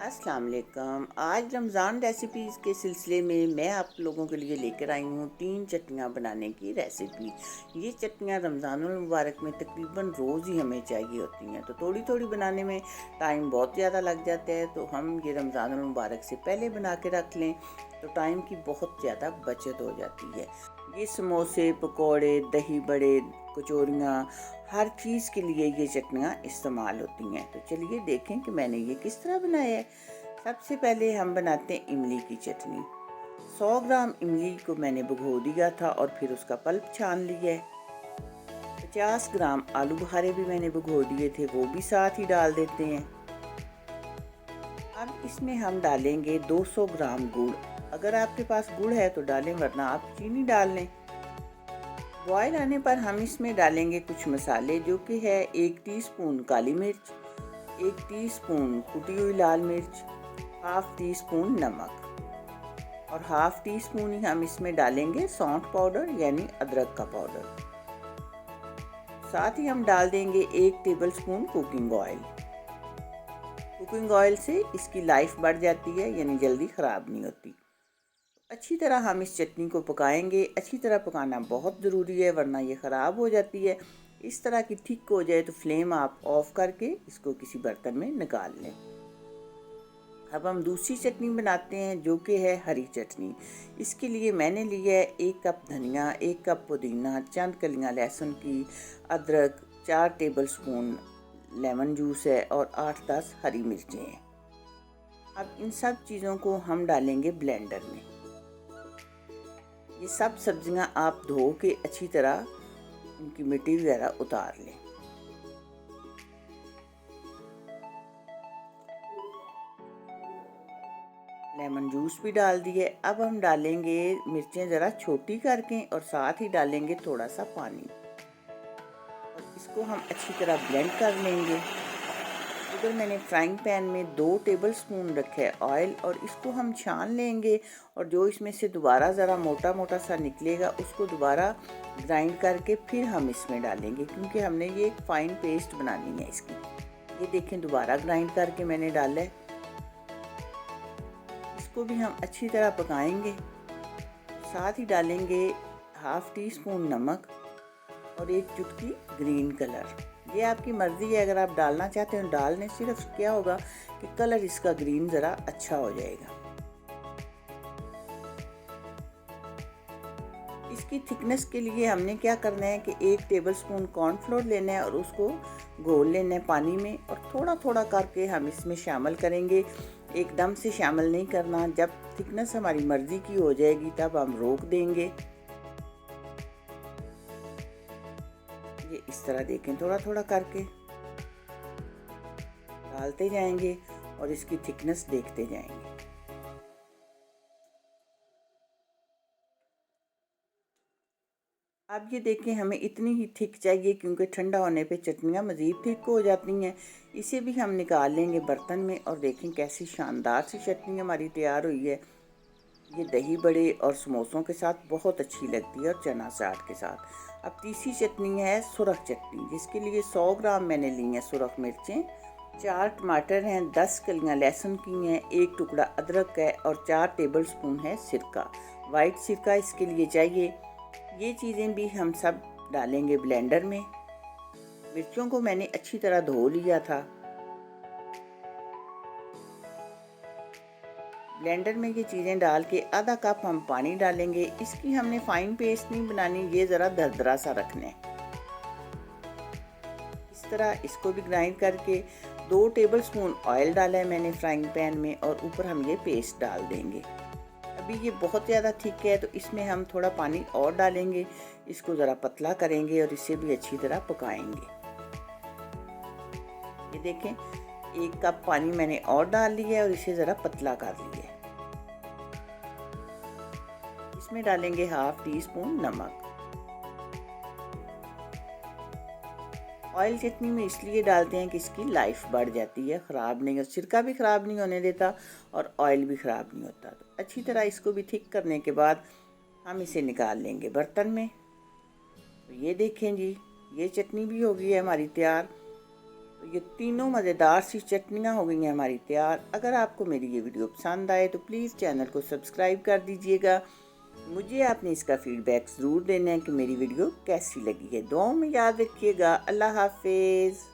अस्सलाम वालेकुम। आज रमज़ान रेसिपीज़ के सिलसिले में मैं आप लोगों के लिए लेकर आई हूँ 3 चटनियाँ बनाने की रेसिपी। ये चटनियाँ रमज़ानुल मुबारक में तकरीबन रोज़ ही हमें चाहिए होती हैं, तो थोड़ी थोड़ी बनाने में टाइम बहुत ज़्यादा लग जाता है। तो हम ये रमज़ानुल मुबारक से पहले बना के रख लें तो टाइम की बहुत ज़्यादा बचत हो जाती है। ये समोसे, पकौड़े, दही बड़े, कचौरियाँ, हर चीज़ के लिए ये चटनियाँ इस्तेमाल होती हैं। तो चलिए देखें कि मैंने ये किस तरह बनाया है। सबसे पहले हम बनाते हैं इमली की चटनी। 100 ग्राम इमली को मैंने भिगो दिया था और फिर उसका पल्प छान लिया है। 50 ग्राम आलू बुखारे भी मैंने भिगो दिए थे, वो भी साथ ही डाल देते हैं। अब इसमें हम डालेंगे 200 ग्राम गुड़। अगर आपके पास गुड़ है तो डालें, वरना आप चीनी डाल लें। बॉयल आने पर हम इसमें डालेंगे कुछ मसाले, जो कि है 1 टीस्पून काली मिर्च, 1 टीस्पून कुटी हुई लाल मिर्च, हाफ टी स्पून नमक और हाफ टी स्पून ही हम इसमें डालेंगे सौंठ पाउडर यानी अदरक का पाउडर। साथ ही हम डाल देंगे 1 table spoon cooking oil. Cooking oil से इसकी लाइफ बढ़ जाती है, यानी जल्दी ख़राब नहीं होती। अच्छी तरह हम इस चटनी को पकाएंगे। अच्छी तरह पकाना बहुत ज़रूरी है, वरना ये ख़राब हो जाती है। इस तरह की थिक हो जाए तो फ्लेम आप ऑफ करके इसको किसी बर्तन में निकाल लें। अब हम दूसरी चटनी बनाते हैं, जो कि है हरी चटनी। इसके लिए मैंने लिया है 1 कप धनिया, 1 कप पुदीना, चंद कलियां लहसुन की, अदरक, 4 टेबल स्पून लेमन जूस है और 8-10 हरी मिर्चें हैं। अब इन सब चीज़ों को हम डालेंगे ब्लेंडर में। ये सब सब्जियां आप धो के अच्छी तरह इनकी मिट्टी वगैरह उतार लें। लेमन जूस भी डाल दिए। अब हम डालेंगे मिर्चें ज़रा छोटी करके और साथ ही डालेंगे थोड़ा सा पानी और इसको हम अच्छी तरह ब्लेंड कर लेंगे। इधर मैंने फ्राइंग पैन में 2 टेबल स्पून रखे है ऑयल और इसको हम छान लेंगे और जो इसमें से दोबारा ज़रा मोटा मोटा सा निकलेगा उसको दोबारा ग्राइंड करके फिर हम इसमें डालेंगे, क्योंकि हमने ये एक फ़ाइन पेस्ट बनानी है इसकी। ये देखें, दोबारा ग्राइंड करके मैंने डाला है। इसको भी हम अच्छी तरह पकाएंगे। साथ ही डालेंगे हाफ टी स्पून नमक और 1 चुटकी ग्रीन कलर। ये आपकी मर्ज़ी है, अगर आप डालना चाहते हो डाल लें। सिर्फ क्या होगा कि कलर इसका ग्रीन ज़रा अच्छा हो जाएगा। इसकी थिकनेस के लिए हमने क्या करना है कि 1 टेबल स्पून कॉर्नफ्लोर लेना है और उसको घोल लेना है पानी में, और थोड़ा थोड़ा करके हम इसमें शामिल करेंगे। एकदम से शामिल नहीं करना। जब थिकनेस हमारी मर्ज़ी की हो जाएगी तब हम रोक देंगे। ये इस तरह देखें, थोड़ा थोड़ा करके डालते जाएंगे और इसकी थिकनेस देखते जाएंगे। अब ये देखें, हमें इतनी ही थिक चाहिए, क्योंकि ठंडा होने पे चटनियाँ मज़ीद थिक हो जाती हैं। इसे भी हम निकाल लेंगे बर्तन में और देखें कैसी शानदार सी चटनी हमारी तैयार हुई है। ये दही बड़े और समोसों के साथ बहुत अच्छी लगती है और चना चाट के साथ। अब तीसरी चटनी है सुरख चटनी, जिसके लिए 100 ग्राम मैंने ली हैं सुरख मिर्चें, 4 टमाटर हैं, 10 कलियां लहसुन की हैं, 1 टुकड़ा अदरक है और 4 टेबल स्पून है सिरका। वाइट सिरका इसके लिए चाहिए। ये चीज़ें भी हम सब डालेंगे ब्लेंडर में। मिर्चों को मैंने अच्छी तरह धो लिया था। ब्लेंडर में ये चीज़ें डाल के आधा कप हम पानी डालेंगे। इसकी हमने फाइन पेस्ट नहीं बनानी, ये ज़रा दरदरा सा रखना है। इस तरह इसको भी ग्राइंड करके 2 टेबल स्पून ऑयल डाला है मैंने फ्राइंग पैन में और ऊपर हम ये पेस्ट डाल देंगे। अभी ये बहुत ज़्यादा थिक है तो इसमें हम थोड़ा पानी और डालेंगे। इसको ज़रा पतला करेंगे और इसे भी अच्छी तरह पकाएंगे। ये देखें, 1 कप पानी मैंने और डाल लिया है और इसे ज़रा पतला कर लिया है। इसमें डालेंगे हाफ टी स्पून नमक। ऑयल चटनी में इसलिए डालते हैं कि इसकी लाइफ बढ़ जाती है, ख़राब नहीं हो, सिरका भी ख़राब नहीं होने देता और ऑयल भी ख़राब नहीं होता। तो अच्छी तरह इसको भी थिक करने के बाद हम इसे निकाल लेंगे बर्तन में। तो ये देखें जी, ये चटनी भी हो गई है हमारी तैयार। तो ये तीनों मज़ेदार सी चटनियाँ हो गई हैं हमारी तैयार। अगर आपको मेरी ये वीडियो पसंद आए तो प्लीज़ चैनल को सब्सक्राइब कर दीजिएगा। मुझे आपने इसका फीडबैक ज़रूर देना है कि मेरी वीडियो कैसी लगी है। दुआओं में याद रखिएगा। अल्लाह हाफिज़।